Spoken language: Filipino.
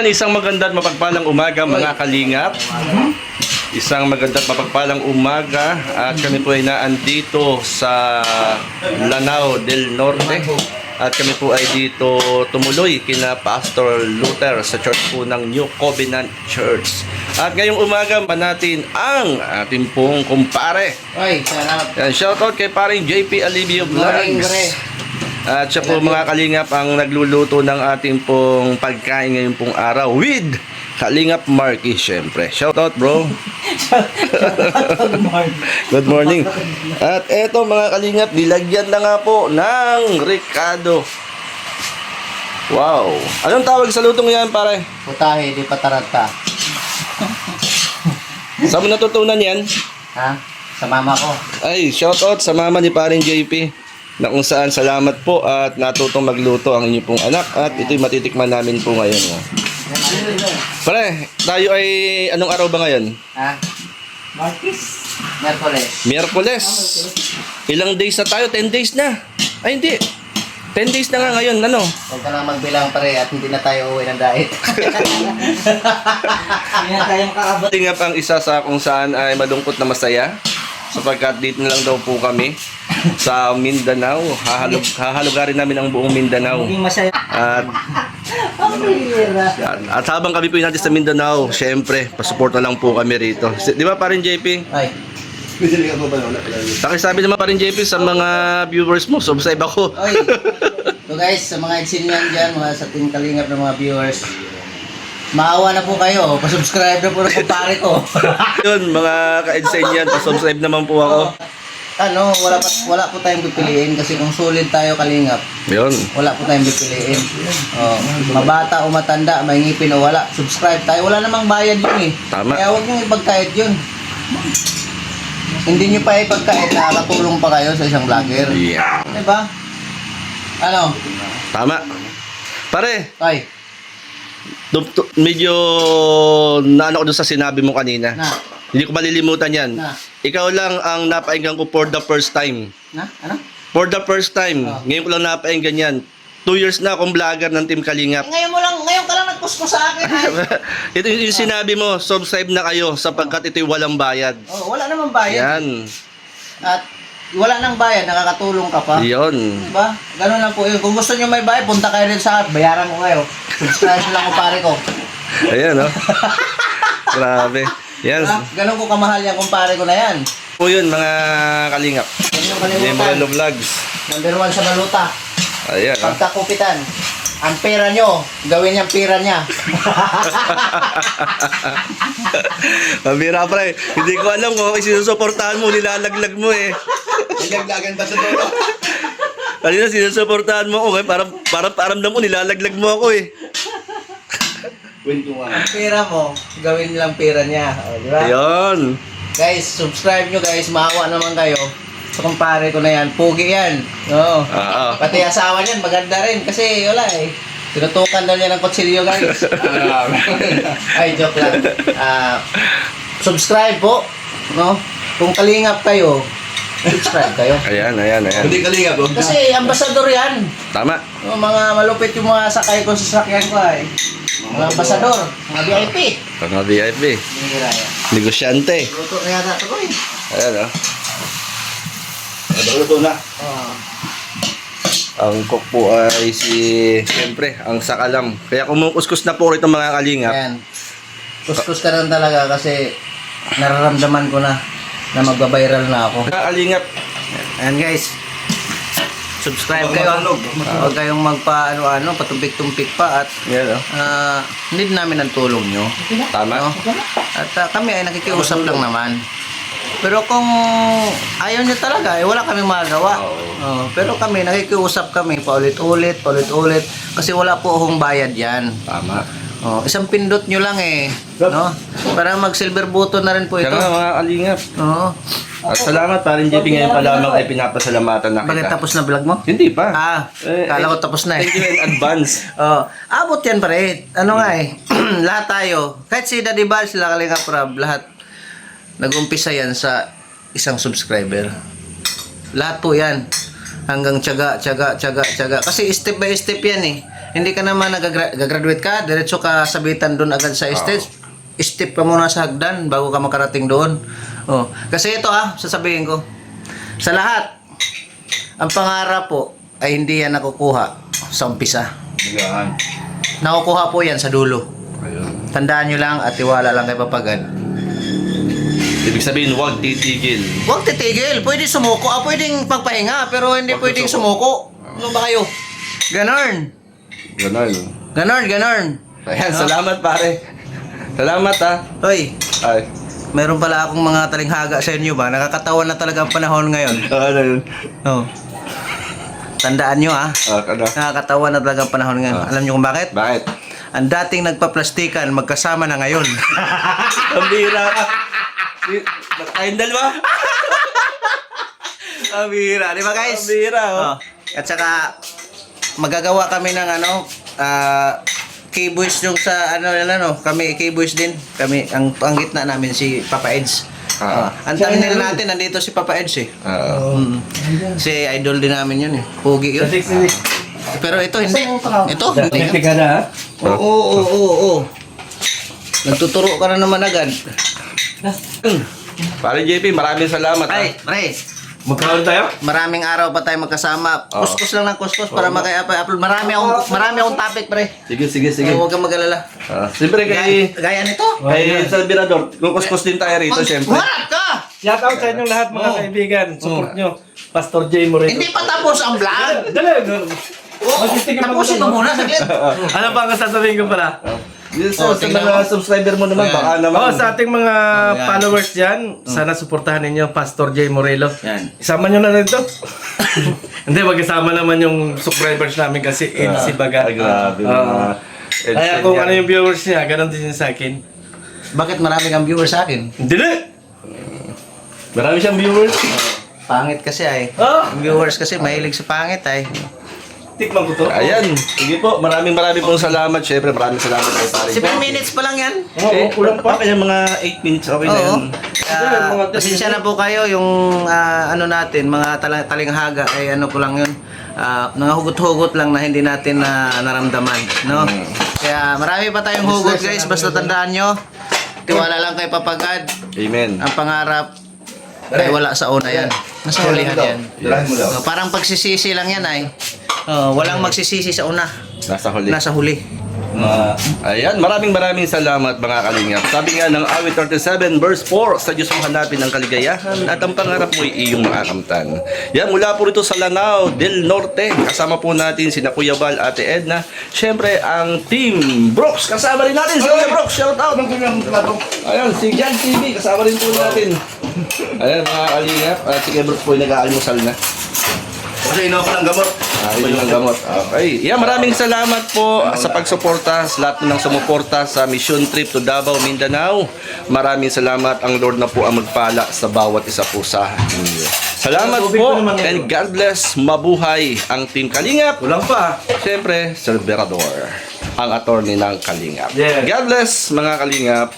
Isang maganda at mapagpalang umaga mga kalingap. Isang maganda at mapagpalang umaga at kami po ay naandito sa Lanao del Norte. At kami po ay dito tumuloy kina Pastor Luther sa church po ng New Covenant Church. At ngayong umaga pa natin ang ating pong kumpare. Oy, sarap. Yan, shoutout kay paring JP Alivio Morning, Vlogs. pre. At siya po mga kalingap ang nagluluto ng ating pong pagkain ngayon pong araw with Kalingap Marky syempre. Shoutout bro. Good morning. At eto mga kalingap, nilagyan na nga po ng Ricardo. Wow. Anong tawag sa lutong yan pare? Putahe, di pataranta. Saan mo natutunan yan? Ha? Sa mama ko. Ay, shoutout sa mama ni paring JP. Na kung saan salamat po at natutong magluto ang inyong pong anak at ito'y matitikman namin po ngayon. Pre, tayo ay anong araw ba ngayon? Ha? Marquis. Merkules. Miyerkules. Ilang days na tayo? 10 days na. Ay hindi. 10 days na nga ngayon. Ano? Huwag ka lang magbilang pare at hindi na tayo uwi ng diet. Hindi na tayong kaabot. Tingap ang isa sa kung saan ay malungkot na masaya sapagkat dito na lang daw po kami sa Mindanao. Hahalugarin namin ang buong Mindanao. Maging masaya. At yan. At habang kami po natin sa Mindanao, syempre, pasuporta lang po kami rito. Di ba parin JP? Ay. Pakisabi naman parin JP sa mga viewers mo, subscribe ako. Oy. So guys, sa mga edsinyan dyan, mga sa Team Kalingap ng mga viewers, maawa na po kayo. Pasubscribe na po ng kumpare ko. Yun, mga ka-edsen yan, pasubscribe naman po ako. Ano, wala po tayong pipiliin kasi kung solid tayo Kalingap, Yun. wala po tayong pipiliin. Oh, mabata o matanda, may ngipin o wala, subscribe tayo. Wala namang bayad yun eh. Tama. Kaya huwag nyo ipagkait yun. Hindi nyo pa ipagkait na nakatulong pa kayo sa isang vlogger. Yeah. Diba? Ano? Tama. Pare, Ay, medyo naano ko doon sa sinabi mo kanina. na, Hindi ko malilimutan yan. na, Ikaw lang ang napainggan ko for the first time. ano? For the first time. Oh. Ngayon ko lang napainggan yan. 2 years na akong vlogger ng Team Kalingap. Ngayon ka lang nag-post mo sa akin. Ay. Ito yung sinabi mo, subscribe na kayo sapagkat ito'y walang bayad. Oh, wala namang bayad. Yan. At wala nang bayad, nakakatulong ka pa. Yun. Diba? Ganun lang po yun. Kung gusto nyo may bayad, punta kayo rin sa bayaran ko kayo. Subscribe nyo lang ko pare ko. Ayan, oh. Grabe. Yan. Diba? Ganun ko kamahal yan kumpare ko na yan. Po yun, mga Kalingap. Huwag nyo Demorelo kalimutan. Vlogs. Number 1 sa baluta. Ayan, oh. Pagkakupitan. Ang pera nyo, gawin niyang pera niya. Mabira pre. Hindi ko alam kung isinusuportahan mo, nilalaglag mo eh. Nilaglagan pa sa dulo. Kanina sinusuportahan mo ako eh. Parang paramdam mo, nilalaglag mo ako eh. Ang pera mo, gawin nilang pera niya. O, di ba? Ayun. Guys, subscribe nyo guys. Maawa naman kayo. Sa kumpare ko na yan. Pugi yan. Oo. Oo. Pati asawa niyan, maganda rin. Kasi wala eh. Tinutukan daw niya ng kutsilyo guys. Ay, joke lang. Subscribe po. No? Kung kalingap kayo, subscribe kayo. Ayan. Hindi Kalingap. Kasi ambasador yan. Tama. No, mga malupit yung mga sakay ko sa sasakyan ko ay. Mga ambasador, mga VIP. Mga VIP. Bihira yan. Negosyante. Luto na yata ito ko eh. Ayan oh. Luto na. Oh. Ang cook po ay siyempre, ang sakalam. Kaya kumukuskus na po rito mga Kalingap. Ayan. Kuskus ka rin talaga kasi nararamdaman ko na magbabiral na ako. Mga Kalingap. Ayan guys. Subscribe kayo. Huwag kayong magpa-ano-ano, patumpik-tumpik pa at Ayan oh. need namin ang tulong nyo. Tama. No? At kami ay nakikiusap lang naman. Pero kung ayaw nyo talaga, wala kaming magagawa. Pero kami, nakikiusap kami paulit-ulit. Kasi wala po akong bayad yan. Tama. Isang pindot nyo lang eh. No? Para mag-silver button na rin po ito. Kaya nga mga Kalingap. Oo. At salamat parin JP ngayon pa lamang ay pinapasalamatan na Bakit kita. tapos na vlog mo? Hindi pa. Kala ko tapos na eh. Thank you in advance. Abot yan pare. Ano nga eh. Lahat tayo. Kahit si Daddy Bal, sila Kalingap Rab, lahat nag-umpisa yan sa isang subscriber. Lahat po yan. Hanggang tiyaga. Kasi step by step yan eh. Hindi ka naman nag-graduate ka, diretso ka sabitan doon agad sa stage. Step ka muna sa hagdan bago ka makarating doon. Oh, kasi ito sasabihin ko. Sa lahat, ang pangarap po ay hindi yan nakukuha sa umpisa. Yan. Nakukuha po yan sa dulo. Ayun. Tandaan nyo lang at tiwala lang kay Papagad. Ibig sabihin, huwag titigil. Huwag titigil. Pwede sumuko. Pwedeng pagpahinga, pero hindi pwedeng sumuko. Ano ba kayo? Ganon. Ganon. Ayan, salamat pare. Salamat Hoy, Ay. meron pala akong mga talinghaga sa inyo ba? Nakakatawa na talaga ang panahon ngayon. Ano yun? Oh. Tandaan nyo Kada. Nakakatawa na talaga ang panahon ngayon. Alam nyo kung bakit? Bakit? Ang dating nagpaplastikan, magkasama na ngayon. Ang bira ka. Tayong dalawa? Ang bira, di ba guys? Ang bira, At saka, magagawa kami ng K-Boys yung sa kami K-Boys din. Kami, ang gitna namin si Papa Eds. Ang thumbnail natin, nandito si Papa Eds eh. Si idol din namin yun eh. Pogi yun. Pero ito hindi. Ito hindi. Oo. Nagtuturo ka na naman agad. Pare JP, maraming salamat. Ay, pre. Magkaroon tayo? Maraming araw pa tayo magkasama. Kuskus lang ng kuskus para makaya-upload. Marami akong topic, pre. Sige. Huwag kang mag-alala. Siyempre Gaya nito. kay Salvirador, kukuskus din tayo rito, siyempre. Harap ka! Shout out sa inyong lahat mga kaibigan. Support nyo. Pastor J. Moreno. Hindi pa tapos ang vlog. Dali! Tapusin mo muna saglit. Ano pa ang sasabihin ko pala? Sa tingnan mga mo. subscriber mo naman, Ayan. baka naman. Sa ating mga Ayan. followers dyan, sana suportahan ninyo Pastor J. Morelo. Yan. Isama nyo na rin to. Hindi, mag-isama naman yung subscribers namin kasi si Baga. Ay, grabe. Kaya kung ano yung viewers niya, ganun din yung sa akin. Bakit marami kang viewers sa akin? Hindi na! Marami siyang viewers. Pangit kasi ay. Oh! Ang viewers kasi mahilig sa pangit ay. Tikman ko to. Ayan. Sige po, maraming pong salamat. Siyempre, maraming salamat kay pare. 7 minutes pa lang yan. Oo, kulang pa. Kaya mga 8 minutes, okay na yan. Oo. Pasensya na po kayo yung natin, mga talinghaga ay ko lang yun. Mga hugot-hugot lang na hindi natin naramdaman, no? Kaya marami pa tayong hugot, guys. Basta tandaan nyo, tiwala lang kay Papagad. Amen. Ang pangarap ay wala sa una yan. Nasa hulihan yan. Yes. Parang pagsisisi lang yan ay. Walang magsisisi sa una. Nasa huli. Nasa huli. Ayan, maraming salamat mga kalingap. Sabi nga ng awit 37 verse 4, sa Diyos mong hanapin ang kaligayahan at ang pangarap mo ay iyong makakamtan. Yan, mula po rito sa Lanao del Norte. Kasama po natin si Kuya Val, Ate Edna. Siyempre, ang Team Brooks. Kasama rin natin si Kuya Brooks. Shout out. Ayan, si Jan TV. Kasama rin po natin. Ayan, mga kalingap. At si Kuya Brooks po ay nag-aalmusal na. Kasi inom ko ng gamot. Yun ang gamot. Okay. Yeah, maraming salamat po sa pagsuporta, sa lahat ng sumuporta sa mission trip to Davao, Mindanao. Maraming salamat. Ang Lord na po ang magpala sa bawat isa po sa inyo. Salamat po and God bless. Mabuhay ang Team Kalingap. Kulang pa. Siyempre, Salverador, ang attorney ng Kalingap. Yeah. God bless mga Kalingap.